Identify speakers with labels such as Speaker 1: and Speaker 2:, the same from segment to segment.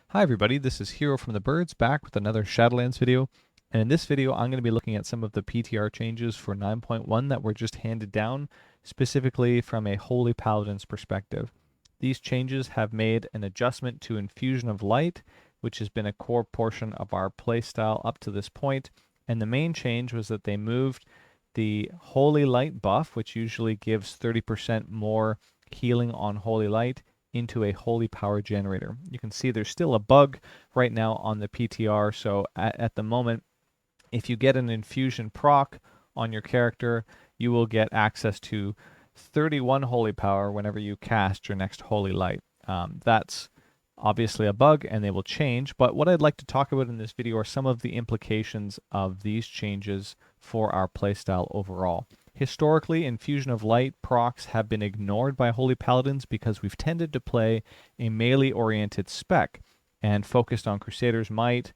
Speaker 1: Hi everybody, this is Hero from the Birds back with another Shadowlands video. And in this video, I'm going to be looking at some of the PTR changes for 9.1 that were just handed down, specifically from a Holy Paladin's perspective. These changes have made an adjustment to Infusion of Light, which has been a core portion of our playstyle up to this point. And the main change was that they moved the Holy Light buff, which usually gives 30% more healing on Holy Light, into a holy power generator. You can see there's still a bug right now on the PTR, so at the moment, if you get an infusion proc on your character, you will get access to 31 holy power whenever you cast your next holy light. That's obviously a bug and they will change, but what I'd like to talk about in this video are some of the implications of these changes for our playstyle overall. Historically, Infusion of Light procs have been ignored by Holy Paladins because we've tended to play a melee-oriented spec and focused on Crusader's Might,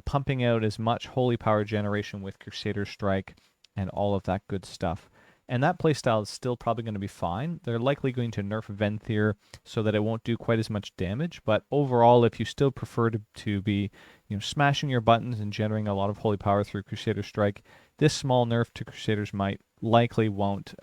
Speaker 1: pumping out as much holy power generation with Crusader Strike and all of that good stuff. And that playstyle is still probably going to be fine. They're likely going to nerf Venthyr so that it won't do quite as much damage, but overall, if you still prefer to be smashing your buttons and generating a lot of holy power through Crusader Strike, this small nerf to Crusader's Might likely won't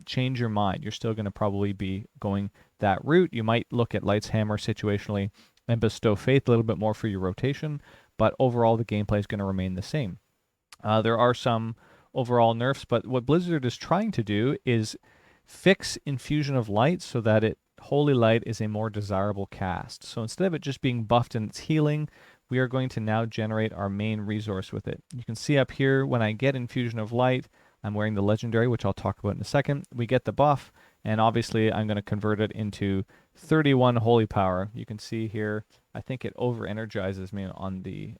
Speaker 1: change your mind. You're still going to probably be going that route. You might look at Light's Hammer situationally and bestow Faith a little bit more for your rotation, but overall the gameplay is going to remain the same. There are some overall nerfs, but what Blizzard is trying to do is fix Infusion of Light so that Holy Light is a more desirable cast. So instead of it just being buffed in its healing, we are going to now generate our main resource with it. You can see up here when I get Infusion of Light, I'm wearing the legendary, which I'll talk about in a second. We get the buff, and obviously I'm going to convert it into 31 holy power. You can see here, I think it over-energizes me on the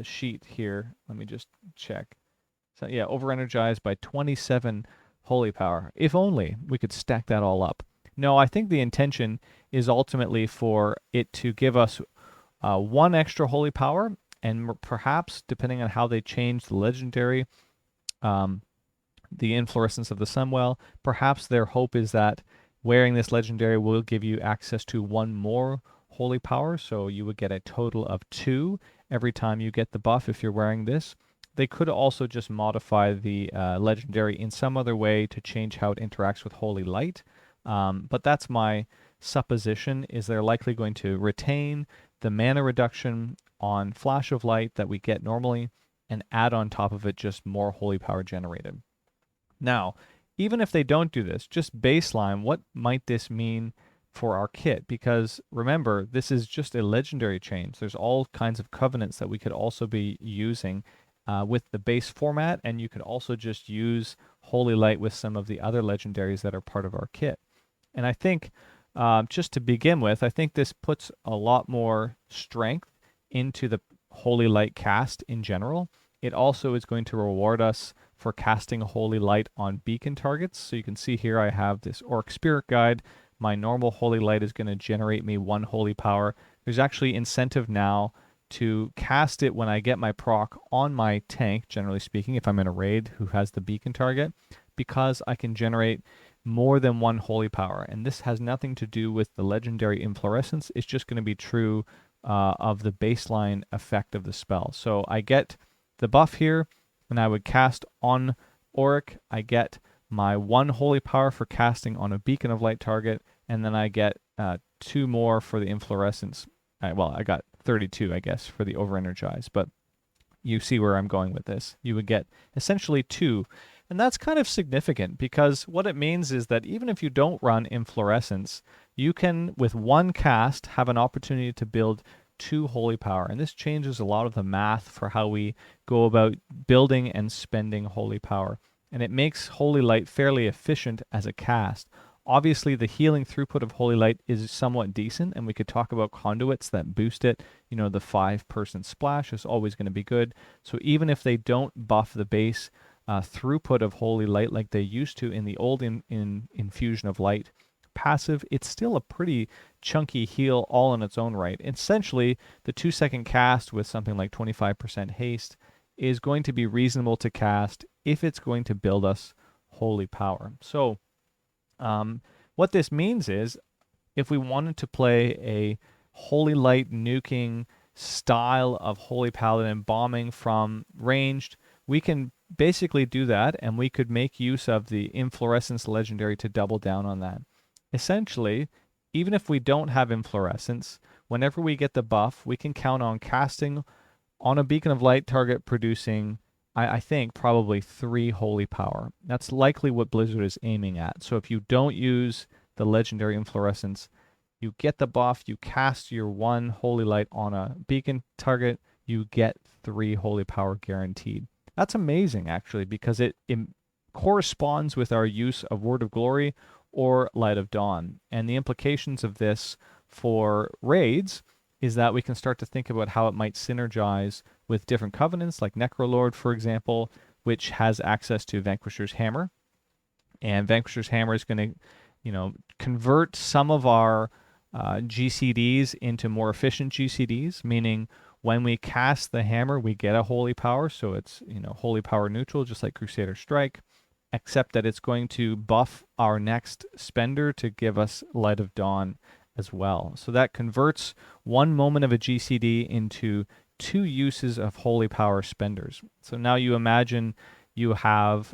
Speaker 1: sheet here. Let me just check. So yeah, over-energized by 27 holy power. If only we could stack that all up. No, I think the intention is ultimately for it to give us one extra holy power, and perhaps, depending on how they change the legendary, the Inflorescence of the Sunwell, perhaps their hope is that wearing this legendary will give you access to one more holy power, so you would get a total of 2 every time you get the buff if you're wearing this. They could also just modify the legendary in some other way to change how it interacts with Holy Light, but that's my supposition, is they're likely going to retain the mana reduction on Flash of Light that we get normally and add on top of it just more holy power generated. Now, even if they don't do this, just baseline, what might this mean for our kit? Because remember, this is just a legendary change. There's all kinds of covenants that we could also be using with the base format, and you could also just use Holy Light with some of the other legendaries that are part of our kit. And I think, just to begin with, I think this puts a lot more strength into the Holy Light cast in general. It also is going to reward us for casting Holy Light on beacon targets. So you can see here I have this Orc Spirit Guide. My normal Holy Light is going to generate me 1 holy power. There's actually incentive now to cast it when I get my proc on my tank, generally speaking, if I'm in a raid who has the beacon target, because I can generate more than 1 holy power. And this has nothing to do with the legendary Inflorescence. It's just going to be true of the baseline effect of the spell. So I get the buff here, and I would cast on Auric. I get my 1 holy power for casting on a beacon of light target, and then I get 2 more for the Inflorescence. Well, I got 32, I guess, for the over-energize, but you see where I'm going with this. You would get essentially 2, and that's kind of significant because what it means is that even if you don't run Inflorescence, you can, with 1 cast, have an opportunity to build 2 holy power, and this changes a lot of the math for how we go about building and spending holy power, and it makes Holy Light fairly efficient as a cast. Obviously, the healing throughput of Holy Light is somewhat decent, and we could talk about conduits that boost it. The 5-person splash is always going to be good. So even if they don't buff the base throughput of Holy Light like they used to in the old Infusion of Light passive, it's still a pretty chunky heal all in its own right. Essentially, the 2-second cast with something like 25% haste is going to be reasonable to cast if it's going to build us holy power. So what this means is if we wanted to play a Holy Light nuking style of Holy Paladin bombing from ranged, we can basically do that, and we could make use of the Inflorescence legendary to double down on that. Essentially, even if we don't have Inflorescence, whenever we get the buff, we can count on casting on a Beacon of Light target producing, I think, probably 3 Holy Power. That's likely what Blizzard is aiming at. So if you don't use the legendary Inflorescence, you get the buff, you cast your 1 Holy Light on a Beacon target, you get 3 Holy Power guaranteed. That's amazing, actually, because it corresponds with our use of Word of Glory or Light of Dawn. And the implications of this for raids is that we can start to think about how it might synergize with different covenants, like Necrolord, for example, which has access to Vanquisher's Hammer. And Vanquisher's Hammer is going to, convert some of our GCDs into more efficient GCDs, meaning when we cast the hammer, we get a holy power, so it's holy power neutral, just like Crusader Strike, except that it's going to buff our next spender to give us Light of Dawn as well. So that converts 1 moment of a GCD into 2 uses of holy power spenders. So now you imagine you have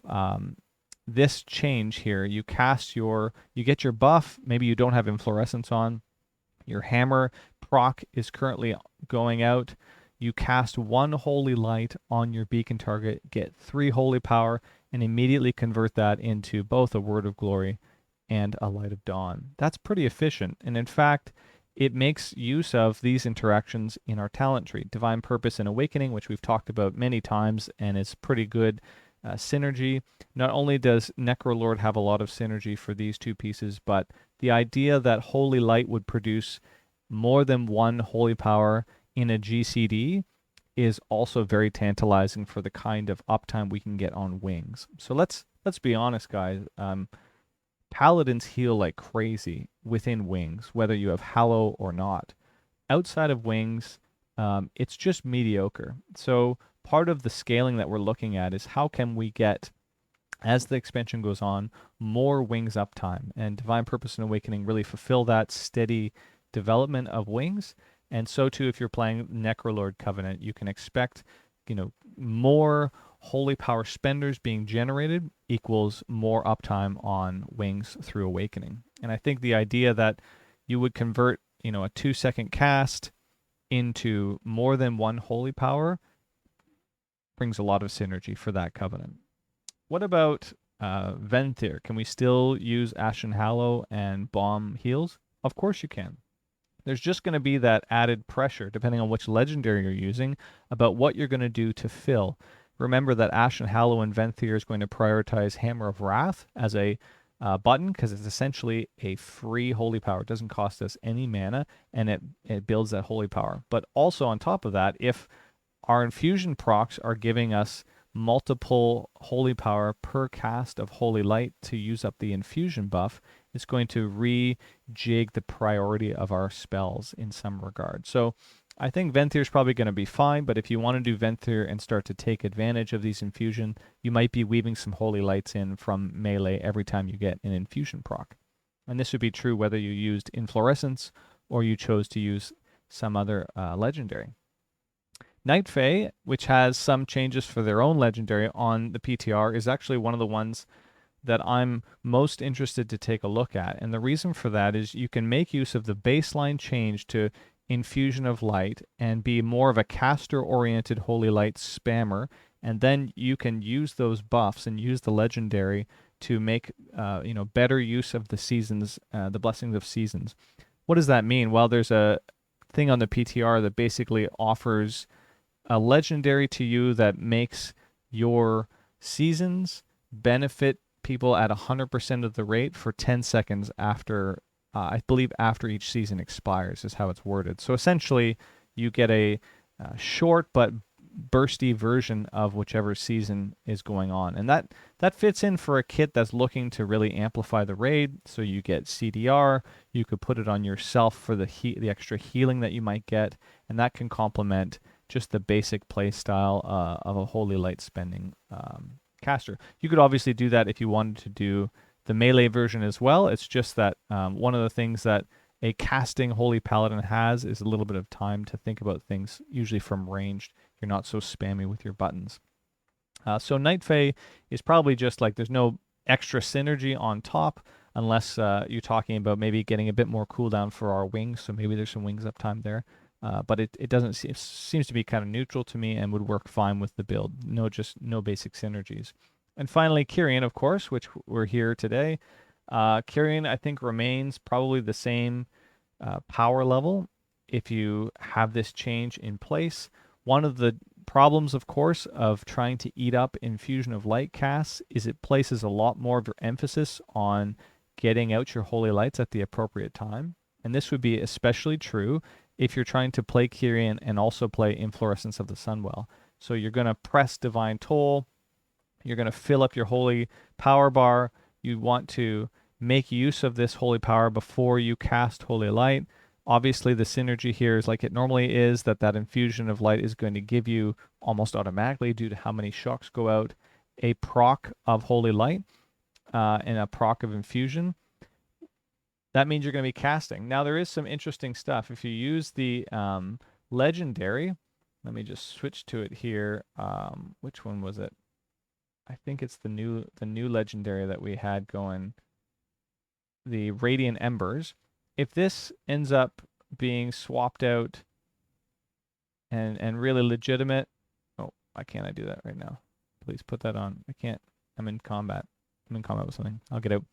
Speaker 1: this change here. You get your buff, maybe you don't have Inflorescence on, your hammer proc is currently going out. You cast 1 Holy Light on your beacon target, get 3 Holy Power, and immediately convert that into both a Word of Glory and a Light of Dawn. That's pretty efficient, and in fact, it makes use of these interactions in our talent tree. Divine Purpose and Awakening, which we've talked about many times, and it's pretty good synergy. Not only does Necrolord have a lot of synergy for these 2 pieces, but the idea that Holy Light would produce more than 1 Holy Power in a GCD is also very tantalizing for the kind of uptime we can get on wings. So let's be honest, guys. Paladins heal like crazy within wings, whether you have Hallow or not. Outside of wings, it's just mediocre. So part of the scaling that we're looking at is how can we get, as the expansion goes on, more wings uptime. And Divine Purpose and Awakening really fulfill that steady development of wings. And so too, if you're playing Necrolord Covenant, you can expect, more holy power spenders being generated equals more uptime on wings through Awakening. And I think the idea that you would convert, a 2-second cast into more than 1 holy power brings a lot of synergy for that covenant. What about Venthyr? Can we still use Ashen Hallow and bomb heals? Of course you can. There's just going to be that added pressure, depending on which legendary you're using, about what you're going to do to fill. Remember that Ashen Hallow and Venthyr is going to prioritize Hammer of Wrath as a button, because it's essentially a free holy power. It doesn't cost us any mana, and it builds that holy power. But also on top of that, if our infusion procs are giving us multiple holy power per cast of Holy Light to use up the infusion buff, it's going to rejig the priority of our spells in some regard. So I think Venthyr is probably going to be fine, but if you want to do Venthyr and start to take advantage of these infusion, you might be weaving some Holy Lights in from melee every time you get an infusion proc. And this would be true whether you used Inflorescence or you chose to use some other legendary. Night Fae, which has some changes for their own legendary on the PTR, is actually one of the ones that I'm most interested to take a look at. And the reason for that is you can make use of the baseline change to Infusion of Light and be more of a caster-oriented Holy Light spammer, and then you can use those buffs and use the legendary to make better use of the seasons, the blessings of seasons. What does that mean? Well, there's a thing on the PTR that basically offers a legendary to you that makes your seasons benefit people at 100% of the rate for 10 seconds after, I believe after each season expires is how it's worded. So essentially you get a short but bursty version of whichever season is going on. And that fits in for a kit that's looking to really amplify the raid. So you get CDR, you could put it on yourself for the extra healing that you might get, and that can complement just the basic play style of a Holy Light spending caster. You could obviously do that if you wanted to do the melee version as well. It's just that one of the things that a casting Holy Paladin has is a little bit of time to think about things, usually from ranged. You're not so spammy with your buttons. So Night Fae is probably just like there's no extra synergy on top unless you're talking about maybe getting a bit more cooldown for our wings. So maybe there's some wings uptime there. But it doesn't it seems to be kind of neutral to me and would work fine with the build. No basic synergies. And finally, Kyrian, of course, which we're here today. Kyrian, I think, remains probably the same power level if you have this change in place. One of the problems, of course, of trying to eat up Infusion of Light casts is it places a lot more of your emphasis on getting out your Holy Lights at the appropriate time. And this would be especially true if you're trying to play Kyrian and also play Inflorescence of the Sunwell. So you're going to press Divine Toll. You're going to fill up your Holy Power bar. You want to make use of this Holy Power before you cast Holy Light. Obviously, the synergy here is like it normally is, that Infusion of Light is going to give you almost automatically, due to how many shocks go out, a proc of Holy Light and a proc of Infusion. That means you're going to be casting. Now, there is some interesting stuff. If you use the legendary, let me just switch to it here. Which one was it? I think it's the new legendary that we had going, the Radiant Embers. If this ends up being swapped out and really legitimate, oh, why can't I do that right now? Please put that on. I can't. I'm in combat. I'm in combat with something. I'll get out.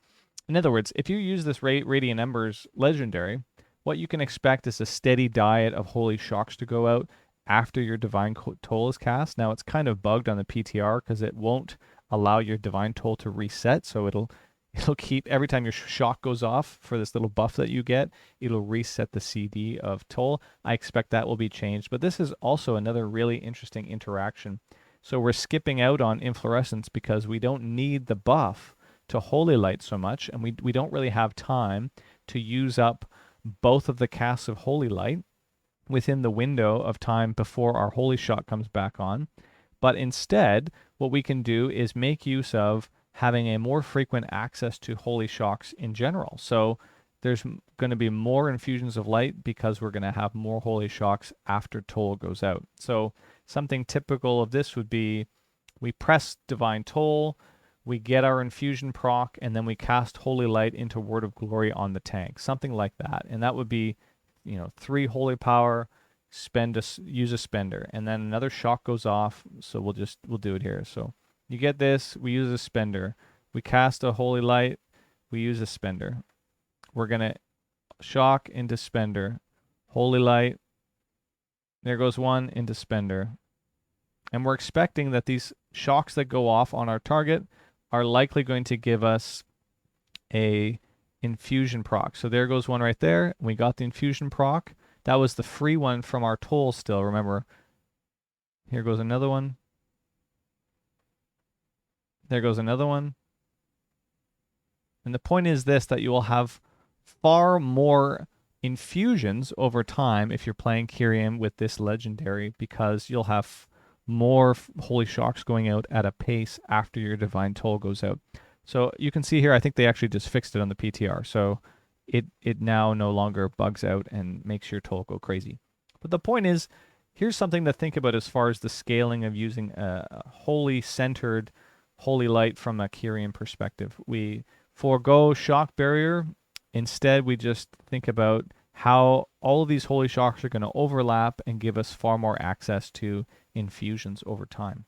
Speaker 1: In other words, if you use this Radiant Embers legendary, what you can expect is a steady diet of holy shocks to go out after your Divine Toll is cast. Now, it's kind of bugged on the PTR because it won't allow your Divine Toll to reset, so it'll keep, every time your shock goes off for this little buff that you get, it'll reset the CD of Toll. I expect that will be changed, but this is also another really interesting interaction. So we're skipping out on Inflorescence because we don't need the buff to Holy Light so much, and we don't really have time to use up both of the casts of Holy Light within the window of time before our Holy Shot comes back on. But instead, what we can do is make use of having a more frequent access to Holy Shocks in general. So there's going to be more Infusions of Light because we're going to have more Holy Shocks after Toll goes out. So something typical of this would be we press Divine Toll, we get our Infusion proc, and then we cast Holy Light into Word of Glory on the tank. Something like that. And that would be, 3 Holy Power, use a spender, and then another shock goes off. So we'll do it here. So you get this, we use a spender. We cast a Holy Light, we use a spender. We're going to shock into spender. Holy Light, there goes one into spender. And we're expecting that these shocks that go off on our target are likely going to give us a Infusion proc. So there goes one right there. We got the Infusion proc. That was the free one from our toll still, remember. Here goes another one. There goes another one. And the point is this, that you will have far more infusions over time if you're playing Kyrian with this legendary, because you'll have more Holy Shocks going out at a pace after your Divine Toll goes out. So you can see here, I think they actually just fixed it on the PTR. So it now no longer bugs out and makes your Toll go crazy. But the point is, here's something to think about as far as the scaling of using a holy-centered Holy Light from a Kyrian perspective. We forego Shock Barrier. Instead, we just think about how all of these Holy Shocks are going to overlap and give us far more access to infusions over time.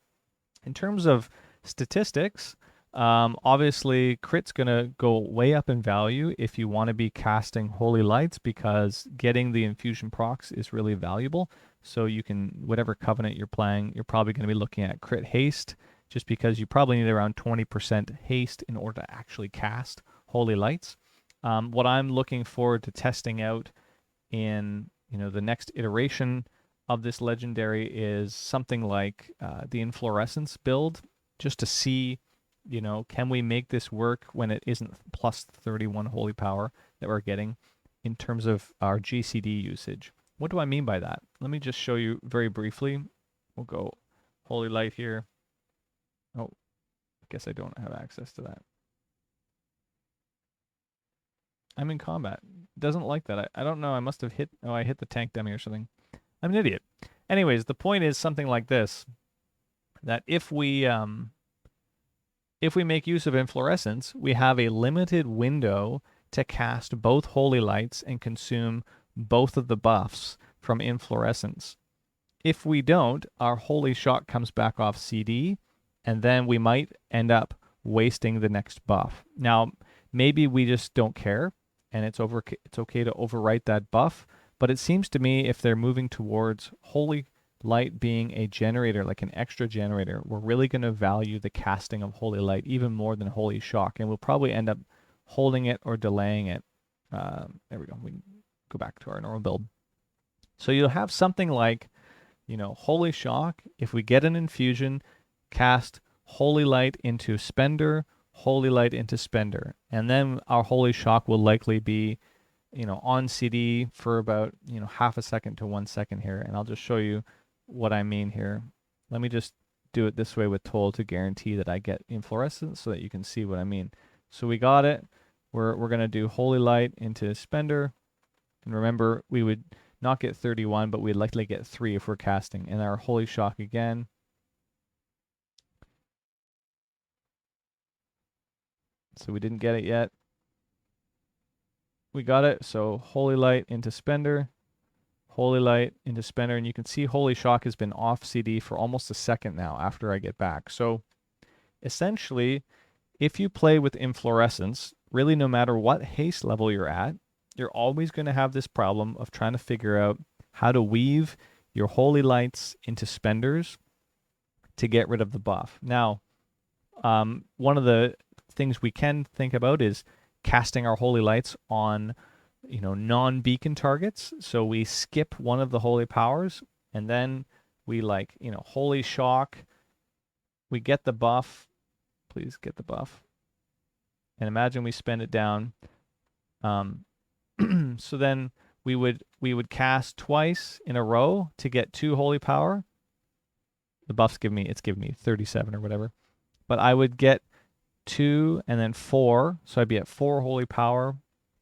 Speaker 1: In terms of statistics, obviously crit's going to go way up in value if you want to be casting Holy Lights, because getting the infusion procs is really valuable. So you can, whatever covenant you're playing, you're probably going to be looking at crit haste, just because you probably need around 20% haste in order to actually cast Holy Lights. What I'm looking forward to testing out in the next iteration of this legendary is something like the Inflorescence build, just to see, can we make this work when it isn't plus 31 holy power that we're getting in terms of our GCD usage. What do I mean by that? Let me just show you very briefly. We'll go Holy Light here. Oh, I guess I don't have access to that. I'm in combat. It doesn't like that. I don't know. I must have hit. Oh, I hit the tank dummy or something. I'm an idiot. Anyways, the point is something like this: that if we make use of Inflorescence, we have a limited window to cast both Holy Lights and consume both of the buffs from Inflorescence. If we don't, our Holy Shock comes back off CD, and then we might end up wasting the next buff. Now, maybe we just don't care, and it's okay to overwrite that buff, but it seems to me if they're moving towards Holy Light being a generator, like an extra generator, we're really going to value the casting of Holy Light even more than Holy Shock, and we'll probably end up holding it or delaying it. There we go. We can go back to our normal build. So you'll have something like, Holy Shock. If we get an infusion, cast Holy Light into Spender, Holy Light into Spender, and then our Holy Shock will likely be, on CD for about, half a second to 1 second here, and I'll just show you what I mean here. Let me just do it this way with Toll to guarantee that I get Inflorescence so that you can see what I mean. So we got it. We're going to do Holy Light into Spender, and remember we would not get 31, but we'd likely get 3 if we're casting. And our Holy Shock again. So we didn't get it yet. We got it. So Holy Light into Spender, Holy Light into Spender, and you can see Holy Shock has been off CD for almost a second now after I get back. So essentially, if you play with Inflorescence, really no matter what haste level you're at, you're always going to have this problem of trying to figure out how to weave your Holy Lights into Spenders to get rid of the buff. Now, one of the things we can think about is casting our Holy Lights on, non-beacon targets. So we skip one of the Holy Powers, and then we Holy Shock. We get the buff. Please get the buff. And imagine we spend it down. So then we would cast twice in a row to get 2 Holy Power. The buff's giving me 37 or whatever. But I would get 2 and then 4, so I'd be at 4 Holy Power,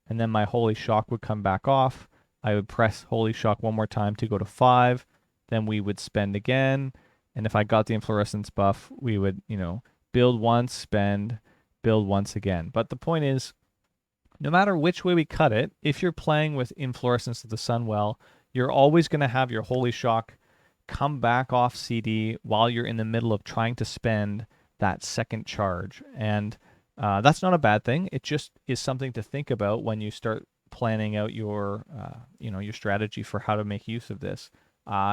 Speaker 1: and then my Holy Shock would come back off. I would press Holy Shock one more time to go to 5, then we would spend again, and if I got the Inflorescence buff, we would, build once, spend, build once again. But the point is, no matter which way we cut it, if you're playing with Inflorescence of the Sunwell, you're always going to have your Holy Shock come back off CD while you're in the middle of trying to spend that second charge. And that's not a bad thing. It just is something to think about when you start planning out your, your strategy for how to make use of this.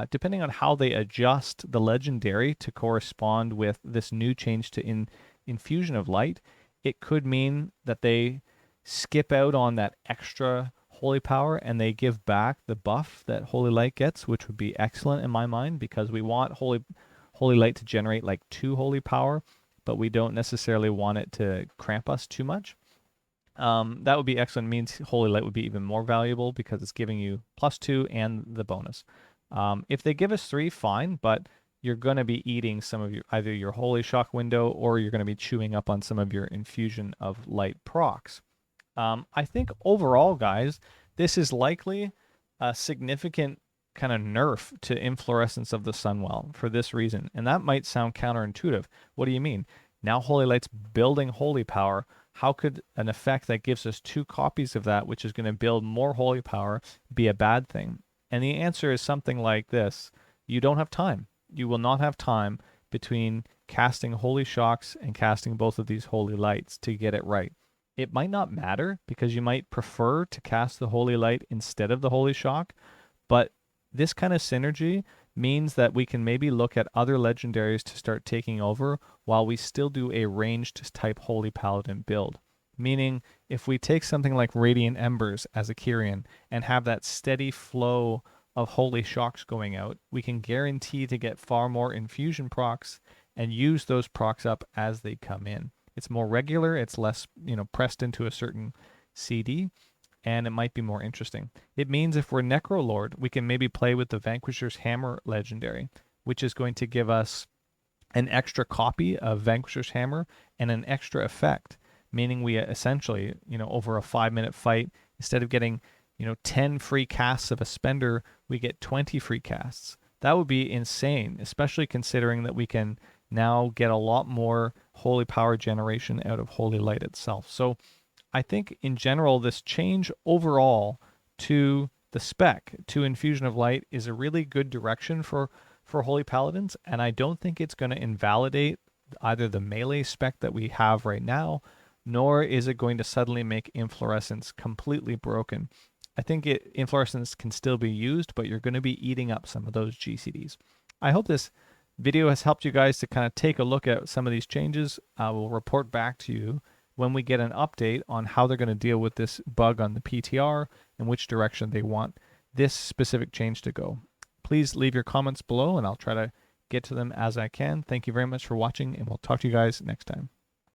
Speaker 1: Depending on how they adjust the legendary to correspond with this new change to Infusion of Light, it could mean that they skip out on that extra Holy Power and they give back the buff that Holy Light gets, which would be excellent in my mind because we want Holy Light to generate like 2 Holy Power, but we don't necessarily want it to cramp us too much. That would be excellent. It means Holy Light would be even more valuable because it's giving you +2 and the bonus. If they give us 3, fine, but you're going to be eating some of either your Holy Shock window or you're going to be chewing up on some of your Infusion of Light procs. I think overall, guys, this is likely a significant kind of nerf to Inflorescence of the Sunwell for this reason. And that might sound counterintuitive. What do you mean? Now Holy Light's building Holy Power. How could an effect that gives us 2 copies of that, which is going to build more Holy Power, be a bad thing? And the answer is something like this. You don't have time. You will not have time between casting Holy Shocks and casting both of these Holy Lights to get it right. It might not matter because you might prefer to cast the Holy Light instead of the Holy Shock, but this kind of synergy means that we can maybe look at other legendaries to start taking over while we still do a ranged type Holy Paladin build. Meaning, if we take something like Radiant Embers as a Kyrian and have that steady flow of Holy Shocks going out, we can guarantee to get far more infusion procs and use those procs up as they come in. It's more regular, it's less, pressed into a certain CD, and it might be more interesting. It means if we're Necrolord, we can maybe play with the Vanquisher's Hammer legendary, which is going to give us an extra copy of Vanquisher's Hammer and an extra effect meaning we essentially, over a 5-minute fight, instead of getting, 10 free casts of a spender, we get 20 free casts. That would be insane, especially considering that we can now get a lot more holy power generation out of Holy Light itself. So I think in general, this change overall to the spec, to Infusion of Light, is a really good direction for Holy Paladins, and I don't think it's going to invalidate either the melee spec that we have right now, nor is it going to suddenly make Inflorescence completely broken. I think Inflorescence can still be used, but you're going to be eating up some of those GCDs. I hope this video has helped you guys to kind of take a look at some of these changes. I will report back to you when we get an update on how they're going to deal with this bug on the PTR and which direction they want this specific change to go. Please leave your comments below and I'll try to get to them as I can. Thank you very much for watching, and we'll talk to you guys next time.